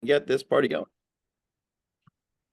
Get this party going.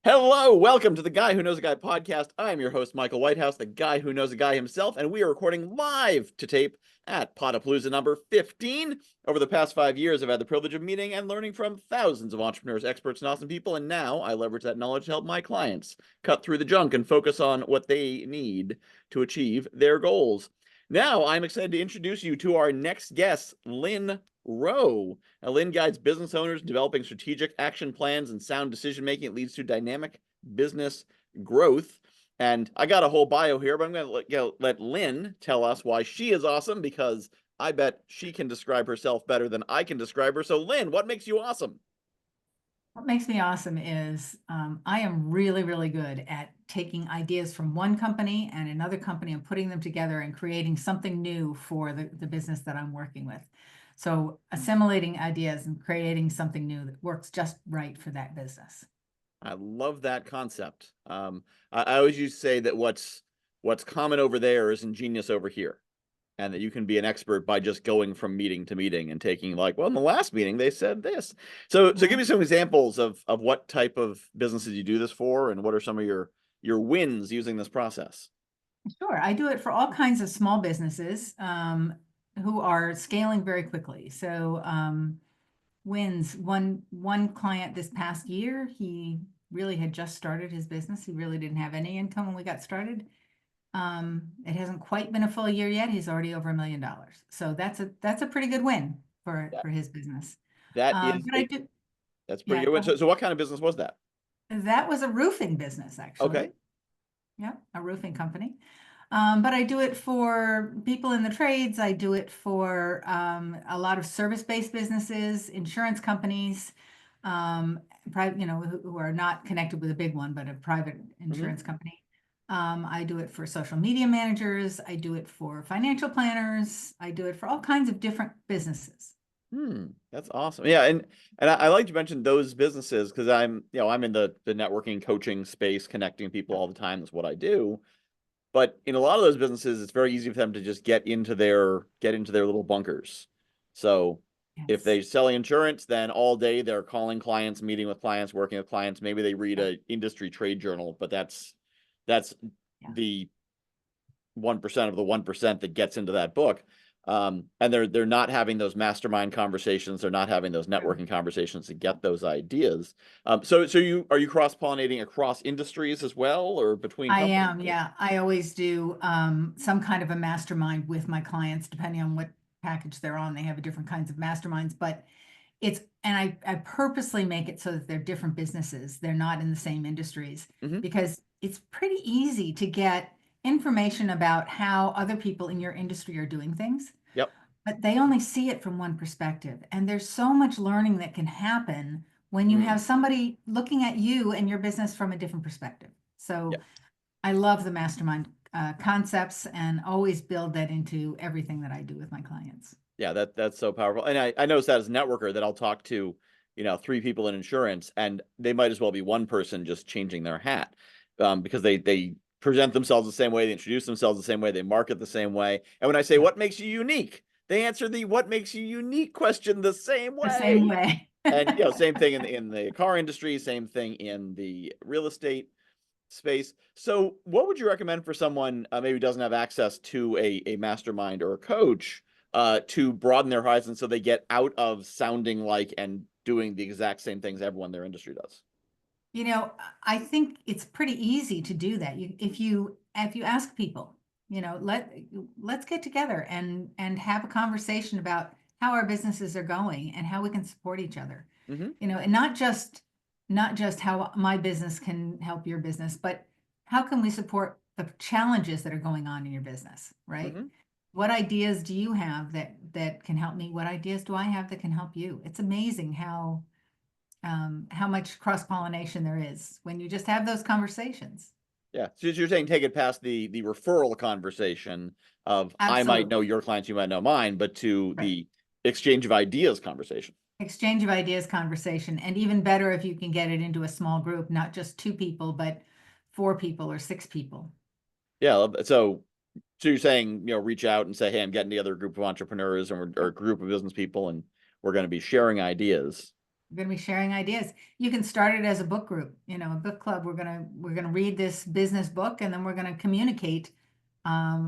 Hello, welcome to the Guy Who Knows a Guy podcast. I'm your host, Michael Whitehouse, the guy who knows a guy himself, and we are recording live to tape at Podapalooza number 15. Over the past 5 years, I've had the privilege of meeting and learning from thousands of entrepreneurs, experts, and awesome people, and now I leverage that knowledge to help my clients cut through the junk and focus on what they need to achieve their goals. Now, I'm excited to introduce you to our next guest, Lynne Roe. Now, Lynne guides business owners in developing strategic action plans and sound decision-making. It leads to dynamic business growth. And I got a whole bio here, but I'm going to let Lynne tell us why she is awesome, because I bet she can describe herself better than I can describe her. So, Lynne, what makes you awesome? What makes me awesome is I am really, really good at taking ideas from one company and another company and putting them together and creating something new for the business that I'm working with. So assimilating ideas and creating something new that works just right for that business. I love that concept. I always used to say that what's common over there is ingenious over here, and that you can be an expert by just going from meeting to meeting and taking, like, well, in the last meeting they said this. So give me some examples of what type of businesses you do this for, and what are some of your wins using this process. Sure, I do it for all kinds of small businesses who are scaling very quickly. So wins. One client this past year, he really had just started his business. He really didn't have any income when we got started. It hasn't quite been a full year yet. He's already over $1 million. So that's a pretty good win for his business. That is But I do, that's pretty yeah, good. So what kind of business was that? that was a roofing business, actually. Okay. Yeah, a roofing company. But I do it for people in the trades. I do it for a lot of service-based businesses, insurance companies, private, who are not connected with a big one, but a private insurance company. I do it for social media managers. I do it for financial planners. I do it for all kinds of different businesses. That's awesome. Yeah, and I like to mention those businesses because I'm in the networking coaching space, connecting people all the time. That's what I do. But in a lot of those businesses, it's very easy for them to just get into their little bunkers. So if Yes. they're selling insurance, then all day they're calling clients, meeting with clients, working with clients. Maybe they read a industry trade journal, but that's the 1% of the 1% that gets into that book. And they're not having those mastermind conversations. They're not having those networking conversations to get those ideas. So are you cross-pollinating across industries as well, or between I companies? am, yeah. I always do some kind of a mastermind with my clients, depending on what package they're on. They have different kinds of masterminds, but I purposely make it so that they're different businesses. They're not in the same industries because it's pretty easy to get information about how other people in your industry are doing things. Yep. But they only see it from one perspective. And there's so much learning that can happen when you have somebody looking at you and your business from a different perspective. So Yeah. I love the mastermind concepts and always build that into everything that I do with my clients. Yeah, that's so powerful. And I noticed that as a networker that I'll talk to, 3 people in insurance, and they might as well be one person just changing their hat, because they present themselves the same way, they introduce themselves the same way, they market the same way. And when I say, what makes you unique? They answer the what makes you unique question the same The same way. way. And, same thing in the car industry, same thing in the real estate space. So what would you recommend for someone maybe doesn't have access to a mastermind or a coach to broaden their horizon so they get out of sounding like and doing the exact same things everyone in their industry does? I think it's pretty easy to do that. If you ask people, let's get together and have a conversation about how our businesses are going and how we can support each other. And not just how my business can help your business, but how can we support the challenges that are going on in your business, right? What ideas do you have that can help me? What ideas do I have that can help you? It's amazing how much cross-pollination there is when you just have those conversations. Yeah. So you're saying take it past the referral conversation of I might know Absolutely. your clients, you might know mine, but to Right. the exchange of ideas conversation. Exchange of ideas conversation, and even better if you can get it into a small group, not just 2 people, but 4 people or 6 people. Yeah. So you're saying, reach out and say, hey, I'm getting together a group of entrepreneurs or a group of business people, and we're going to be sharing ideas. We're going to be sharing ideas. You can start it as a book group, a book club. We're gonna read this business book, and then we're going to communicate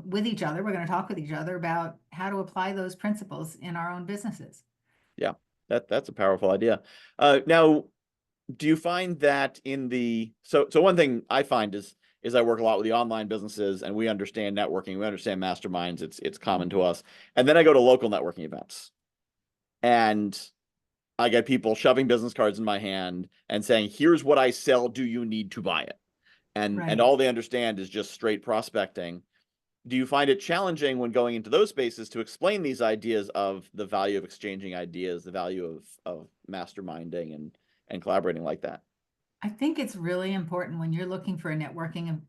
with each other. We're going to talk with each other about how to apply those principles in our own businesses. Yeah, that's a powerful idea. Now, do you find that so one thing I find is I work a lot with the online businesses, and we understand networking, we understand masterminds, it's common to us. And then I go to local networking events, and I get people shoving business cards in my hand and saying, "Here's what I sell. Do you need to buy it?" And Right. all they understand is just straight prospecting. Do you find it challenging when going into those spaces to explain these ideas of the value of exchanging ideas, the value of masterminding and collaborating like that? I think it's really important when you're looking for a networking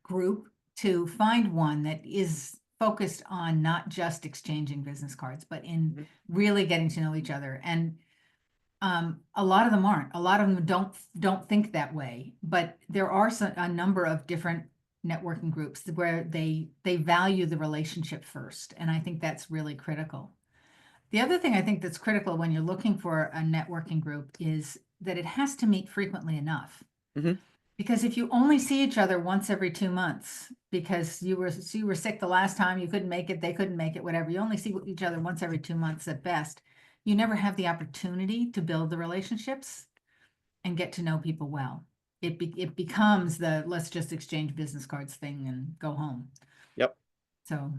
group to find one that is focused on not just exchanging business cards, but in Mhm. really getting to know each other. And a lot of them aren't. A lot of them don't think that way. But there are a number of different networking groups where they value the relationship first, and I think that's really critical. The other thing I think that's critical when you're looking for a networking group is that it has to meet frequently enough. Mhm. Because if you only see each other once every 2 months because you were sick the last time, you couldn't make it, they couldn't make it, whatever, you only see each other once every 2 months at best, you never have the opportunity to build the relationships and get to know people well. It becomes the let's just exchange business cards thing and go home. Yep. So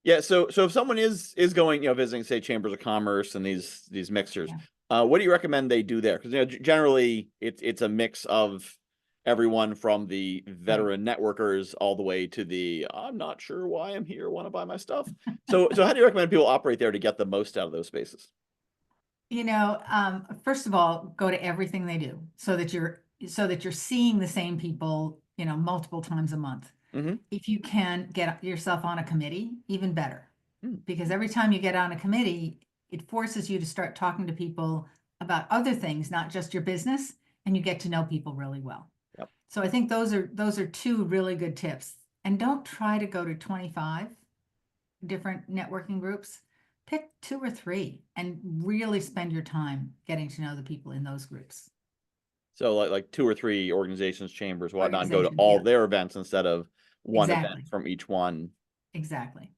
Yeah, so if someone is going, visiting, say, chambers of commerce and these mixers, yeah. what do you recommend they do there? Because generally it's a mix of everyone from the Right. veteran networkers all the way to the I'm not sure why I'm here, want to buy my stuff. So how do you recommend people operate there to get the most out of those spaces? First of all, go to everything they do so that you're seeing the same people, multiple times a month. Mm-hmm. If you can get yourself on a committee, even better. Because every time you get on a committee, it forces you to start talking to people about other things, not just your business, and you get to know people really well. Yep. So I think those are two really good tips. And don't try to go to 25 different networking groups. Pick 2 or 3 and really spend your time getting to know the people in those groups. So like two or three organizations, chambers, whatnot, and go to Organizations, all yeah, their events instead of one event exactly. from each one Exactly.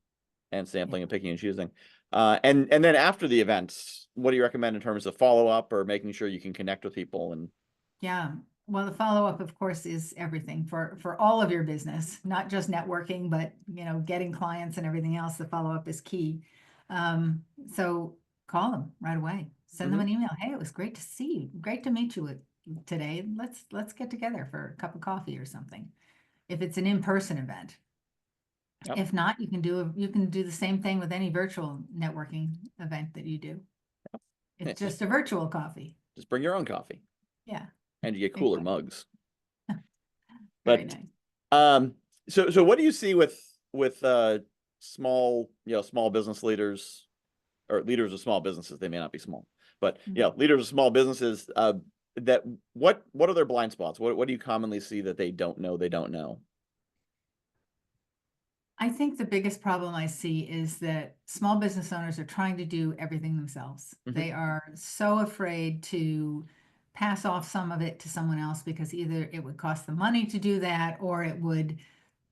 and Yeah. sampling and picking and choosing. And then after the events, what do you recommend in terms of follow up or making sure you can connect with people? And Yeah. Well, the follow-up, of course, is everything for all of your business, not just networking, but getting clients and everything else. The follow-up is key. So call them right away. Send them Mhm. an email. Hey, it was great to see you. Great to meet you today. Let's get together for a cup of coffee or something. If it's an in-person event. Yep. If not, you can do the same thing with any virtual networking event that you do. It's just a virtual coffee. Just bring your own coffee Yeah, and you get cooler exactly. mugs. Very But nice. um, so what do you see with small small business leaders or leaders of small businesses? They may not be small, but Mm. leaders of small businesses. That what are their blind spots? What do you commonly see that they don't know? They don't know. I think the biggest problem I see is that small business owners are trying to do everything themselves. Hmm. They are so afraid to pass off some of it to someone else because either it would cost them money to do that, or it would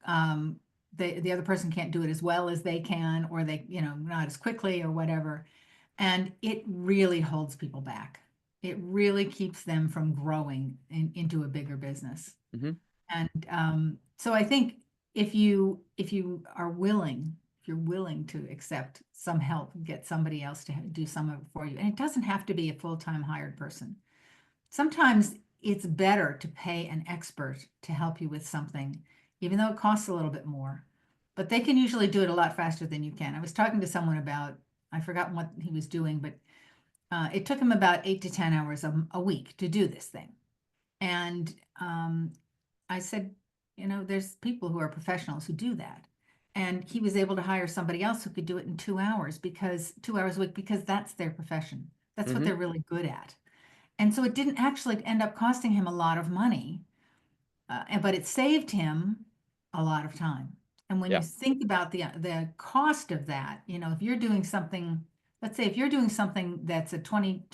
um, the other person can't do it as well as they can, or they not as quickly or whatever. And it really holds people back. It really keeps them from growing into a bigger business. Hmm. And so I think if you are willing, if you're willing to accept some help, get somebody else to do some of it for you, and it doesn't have to be a full-time hired person. Sometimes it's better to pay an expert to help you with something, even though it costs a little bit more. But they can usually do it a lot faster than you can. I was talking to someone about, I forgot what he was doing, but it took him about 8 to 10 hours a week to do this thing. And I said, there's people who are professionals who do that. And he was able to hire somebody else who could do it in 2 hours, because 2 hours a week, because that's their profession. That's what Hmm. they're really good at. And so it didn't actually end up costing him a lot of money, but it saved him a lot of time. And when you Yeah. think about the cost of that, if you're doing something let's say if you're doing something that's a 25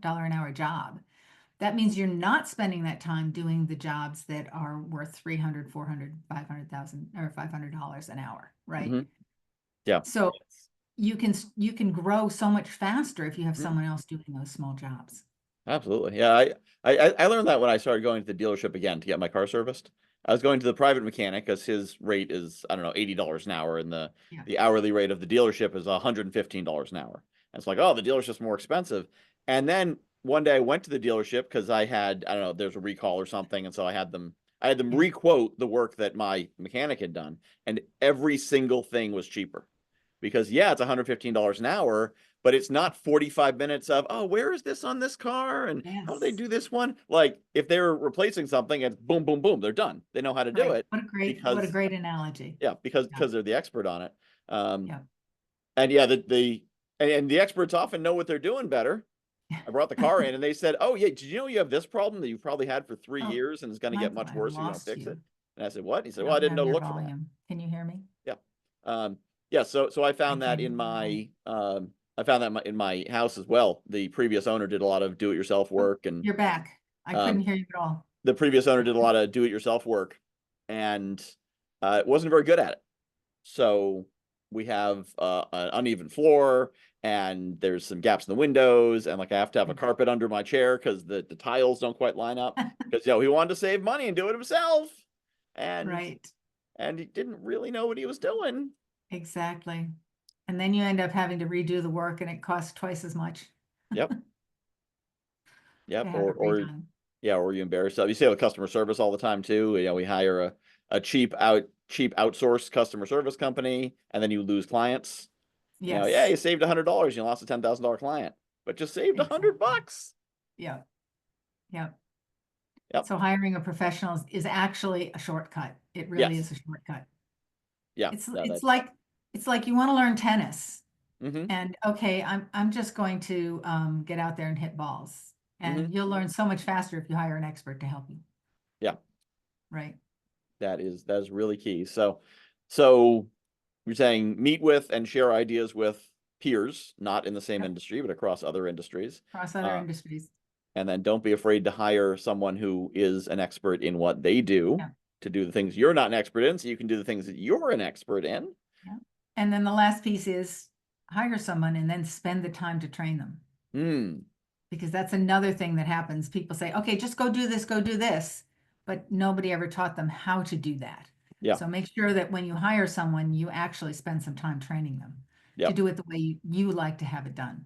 dollar an hour job, that means you're not spending that time doing the jobs that are worth 300, 400, 500,000 or $500 an hour, right? Hmm. Yeah. So you can grow so much faster if you have Mhm. someone else doing those small jobs. Absolutely. Yeah. I learned that when I started going to the dealership again to get my car serviced. I was going to the private mechanic because his rate is, I don't know, $80 an hour, and Yeah. the hourly rate of the dealership is $115 an hour. And it's like, oh, the dealership's more expensive. And then one day I went to the dealership because I had, I don't know, there's a recall or something, and so I had them Yeah. requote the work that my mechanic had done, and every single thing was cheaper. Because yeah, it's $115 an hour, but it's not 45 minutes of, oh, where is this on this car? And how do they Yes. do this one? Like if they're replacing something, it's boom, boom, boom, they're done. They know how to do Right. it What a because, great analogy. yeah, Yeah. because they're the expert on it. Um, Yeah. and yeah, and the experts often know what they're doing better. I brought the car in and they said, oh yeah, did you know you have this problem that you've probably had for 3 years and it's going to get Michael, much I've worse if you don't lost fix it? you. And I said, what? He I said, well, I don't didn't have know to your look for that. volume. Can you hear me? Yeah. Yeah. So I I found that can't in hear you at all. my I found that in my house as well. The previous owner did a lot of do-it-yourself Oh, work, and you're back. I couldn't um, hear you at all. the previous owner did a lot of do-it-yourself work, and wasn't very good at it. So we have an uneven floor, and there's some gaps in the windows, and like I have to have a carpet under my chair because the tiles don't quite line up. Because he wanted to save money and do it himself, and Right. he didn't really know what he was doing. Exactly. And then you end up having to redo the work and it costs twice as much Yep. to Yep. have it redone. Yeah, or you embarrass yourself. You see it with customer service all the time too. We hire a cheap outsourced customer service company, and then you lose clients. Yeah, Yes, you saved $100, you lost a $10,000 client, but just saved exactly. $100. Yeah. Yeah. Yep. So hiring a professional is actually a shortcut. It really Yes. is a shortcut. Yeah. It's No, it's that's. like it's like you want to learn tennis Mm-hmm. and okay, I'm just going to get out there and hit balls. Mm-hmm. And you'll learn so much faster if you hire an expert to help you. Yeah. Right. That is really key. So you're saying meet with and share ideas with peers, not in the same Yep. industry, but across other industries. Across other Uh, industries. And then don't be afraid to hire someone who is an expert in what they do Yeah. to do the things you're not an expert in, so you can do the things that you're an expert in. Yeah. And then the last piece is hire someone and then spend the time to train them. Hmm. Because that's another thing that happens. People say, okay, just go do this, go do this. But nobody ever taught them how to do that. Yeah. So make sure that when you hire someone, you actually spend some time training them to Yep. do it the way you like to have it done.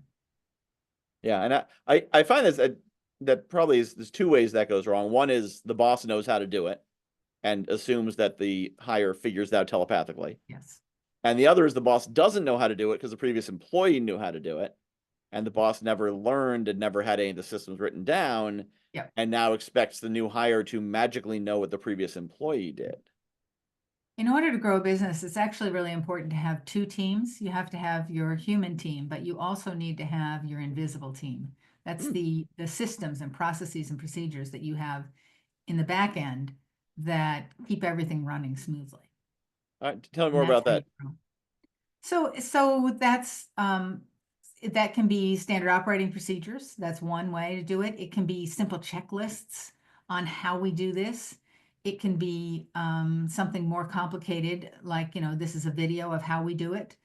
Yeah. And I find that probably there's two ways that goes wrong. One is the boss knows how to do it and assumes that the hire figures that out telepathically. Yes. And the other is the boss doesn't know how to do it because the previous employee knew how to do it. And the boss never learned and never had any of the systems written down, Yep. and now expects the new hire to magically know what the previous employee did. In order to grow a business, it's actually really important to have two teams. You have to have your human team, but you also need to have your invisible team. That's Hmm. the systems and processes and procedures that you have in the back end that keep everything running smoothly. All right, tell me And more that's about how you that. grow. So that's that can be standard operating procedures. That's one way to do it. It can be simple checklists on how we do this. It can be something more complicated, like, this is a video of how we do it,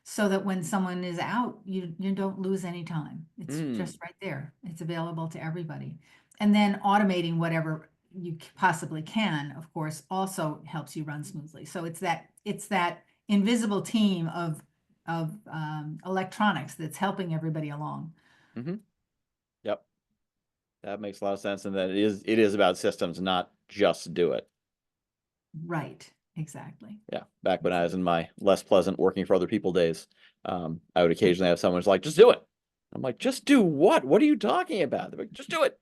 so that when someone is out, you don't lose any time. It's Hmm. just right there. It's available to everybody. And then automating whatever you possibly can, of course, also helps you run smoothly. So it's that invisible team of electronics that's helping everybody along. Mm-hmm. Yep. That makes a lot of sense. And that it is about systems, not just do it. Right. Exactly. Yeah. Back when I was in my less pleasant working for other people days, I would occasionally have someone who's like, just do it. I'm like, just do what? What are you talking about? They're like, just do it.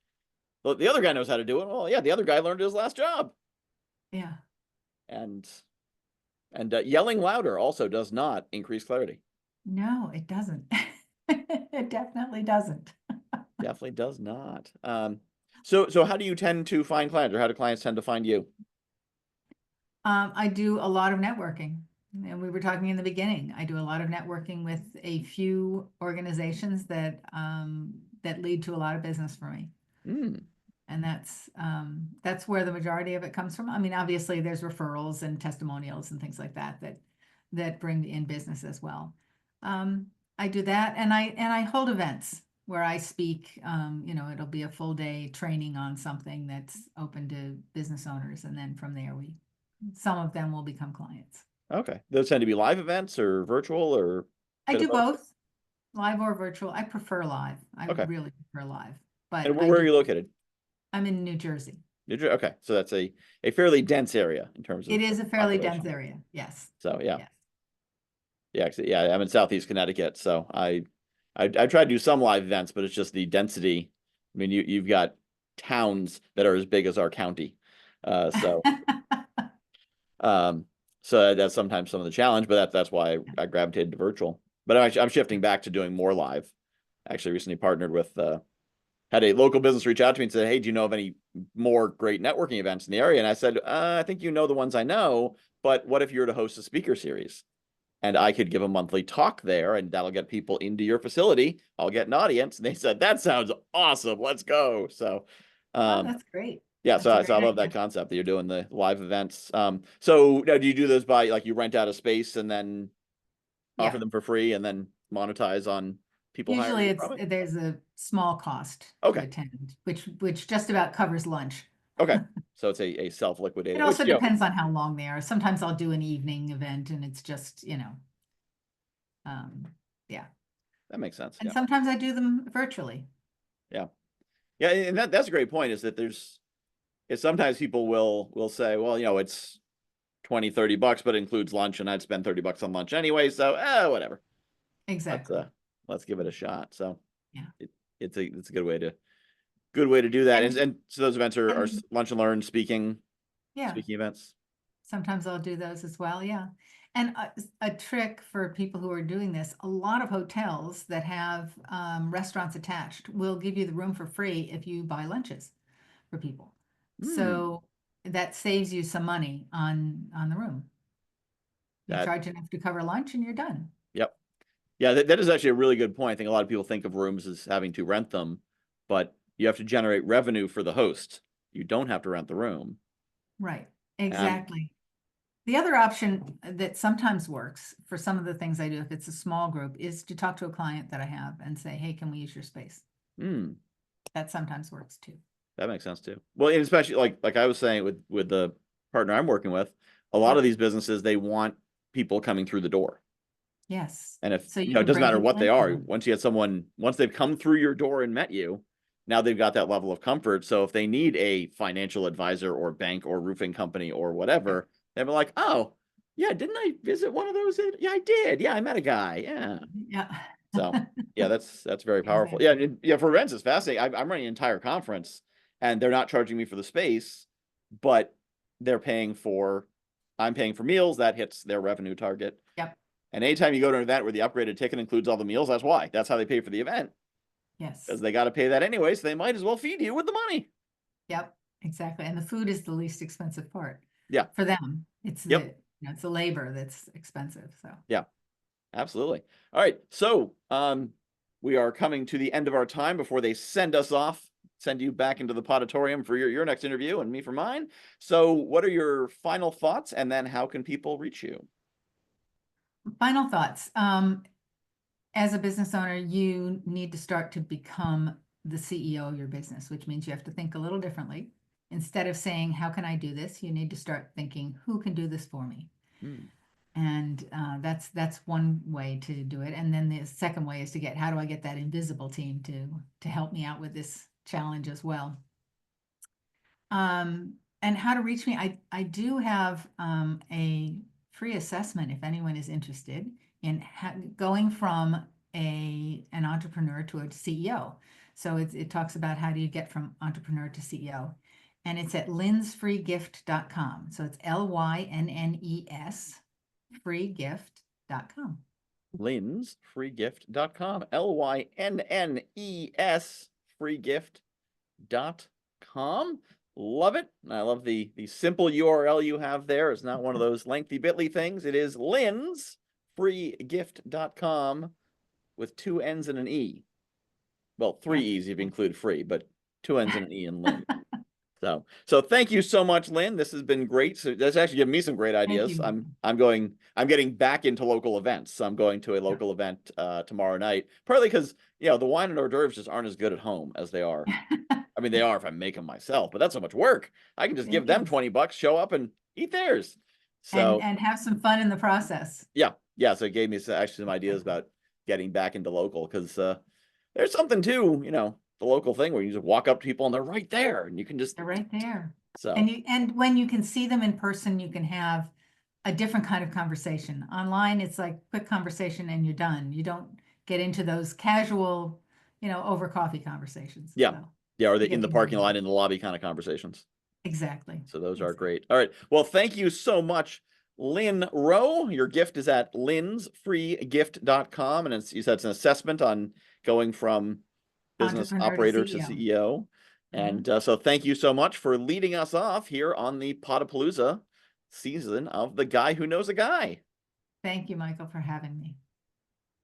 Well, the other guy knows how to do it. Well, yeah, the other guy learned his last job. Yeah. And yelling louder also does not increase clarity. No, it doesn't. It definitely doesn't. Definitely does not. So how do you tend to find clients, or how do clients tend to find you? I do a lot of networking. And we were talking in the beginning, I do a lot of networking with a few organizations that that lead to a lot of business for me. Mm. And that's where the majority of it comes from. I mean, obviously there's referrals and testimonials and things like that that bring in business as well. I do that, and I hold events where I speak. You know, it'll be a full day training on something that's open to business owners, and then from there some of them will become clients. Okay. Those tend to be live events or virtual or I bit of do both? both, live or virtual. I prefer live. I Okay. really prefer live, but And where are you located? I'm in New Jersey. New Jersey? Okay. So that's a fairly dense area in terms It of is a fairly dense population. area. Yes. So yeah. Yes. Yeah, I'm in Southeast Connecticut, so I try to do some live events, but it's just the density. I mean, you've got towns that are as big as our county. So um so that's sometimes some of the challenge, but that's why I gravitated to virtual. But I'm shifting back to doing more live. Actually recently partnered with had a local business reach out to me and said, "Hey, do you know of any more great networking events in the area?" And I said, "I think you know the ones I know, but what if you were to host a speaker series? And I could give a monthly talk there, and that'll get people into your facility. I'll get an audience." And they said, "That sounds awesome. Let's go." So, Oh, um, that's great. yeah, That's a so I great love that idea. concept that you're doing the live events. So now do you do those by like you rent out a space and then offer Yeah. them for free and then monetize on people hiring Usually you from it? there's a small cost to Okay. attend, which just about covers lunch. Okay. So it's a It self-liquidated, which, also depends on how long they are. Sometimes I'll do an evening event and it's just, yeah. that makes sense. And Yeah. sometimes I do them virtually. Yeah. Yeah. And that's a great point is that sometimes people will say, well, it's 20, $30, but it includes lunch, and I'd spend $30 on lunch anyway. So, whatever. Let's Exactly. let's give it a shot. So Yeah. it's a good way to do that. And And so those events are and lunch and learn yeah, speaking events. sometimes I'll do those as well. Yeah. And a trick for people who are doing this, a lot of hotels that have restaurants attached will give you the room for free if you buy lunches for people. Hmm. So that saves you some money on the room. You That, charge enough to cover lunch and you're done. yep. Yeah, that is actually a really good point. I think a lot of people think of rooms as having to rent them, but you have to generate revenue for the host. You don't have to rent the room. Right. And Exactly. The other option that sometimes works for some of the things I do, if it's a small group, is to talk to a client that I have and say, hey, can we use your space? That sometimes works too. that makes sense too. Well, and especially like I was saying with the partner I'm working with, a lot of Yep. these businesses, they want people coming through the door. Yes. And if, So you it can doesn't bring matter people what they in for are, them. once they've come through your door and met you, now they've got that level of comfort. So if they need a financial advisor or bank or roofing company or Yep. whatever, they'll be like, oh, yeah, didn't I visit one of those? Yeah, I did. Yeah, I met a guy. Yeah. Yeah. So yeah, that's very powerful. Yeah, Exactly. yeah. For events, it's fascinating. I'm running an entire conference, and they're not charging me for the space, but they're paying for. I'm paying for meals. That hits their revenue target. Yep. And anytime you go to an event where the upgraded ticket includes all the meals, that's why. That's how they pay for the event because Yes. they got to pay that anyway. So they might as well feed you with the money. Yep. Exactly. And the food is the least expensive part Yeah. for them. It's Yep. it's the labor that's expensive. So Yeah. Absolutely. All right. So we are coming to the end of our time before they send us off, send you back into the podatorium for your next interview and me for mine. So what are your final thoughts? And then how can people reach you? final thoughts. As a business owner, you need to start to become the CEO of your business, which means you have to think a little differently. Instead of saying, how can I do this? You need to start thinking, who can do this for me? Hmm. And that's one way to do it. And then the second way is to get, how do I get that invisible team to help me out with this challenge as well? And how to reach me, I do have a free assessment if anyone is interested in going from an entrepreneur to a CEO. So it talks about how do you get from entrepreneur to CEO. And it's at lynsfreegift.com. So it's LYNNES freegift.com. Lynn'sfreegift.com. LYNNES freegift.com. Love it. I love the simple URL you have there. It's not one of those lengthy bit.ly things. It is lynn'sfreegift.com with 2 N's and an E. Well, 3 Yes. E's if you include free, but 2 N's and an E in Lynn. So thank you so much, Lynn. This has been great. So that's actually given me some great Thank ideas. you. I'm getting back into local events. So I'm going to a local event tomorrow night, partly because the wine and hors d'oeuvres just aren't as good at home as they are. I mean, they are if I make them myself, but that's so much work. I can just give It them is. $20, show up and eat theirs. And So have some fun in the process. yeah. So it gave me actually some ideas about getting back into local because there's something to, the local thing where you just walk up to people and they're right there and you can just They're right there. so And when you can see them in person, you can have a different kind of conversation. Online, it's like quick conversation and you're done. You don't get into those casual, over coffee conversations. yeah. So Yeah, or you the get in the to know parking them. lot in the lobby kind of conversations. Exactly. So those are great. All right. Well, thank you so much, Lynne Roe. Your gift is at lynn'sfreegift.com. And you said it's an assessment on going from business Entrepreneur to operator to CEO. CEO. And so thank you so much for leading us off here on the Podapalooza season of The Guy Who Knows a Guy. Thank you, Michael, for having me.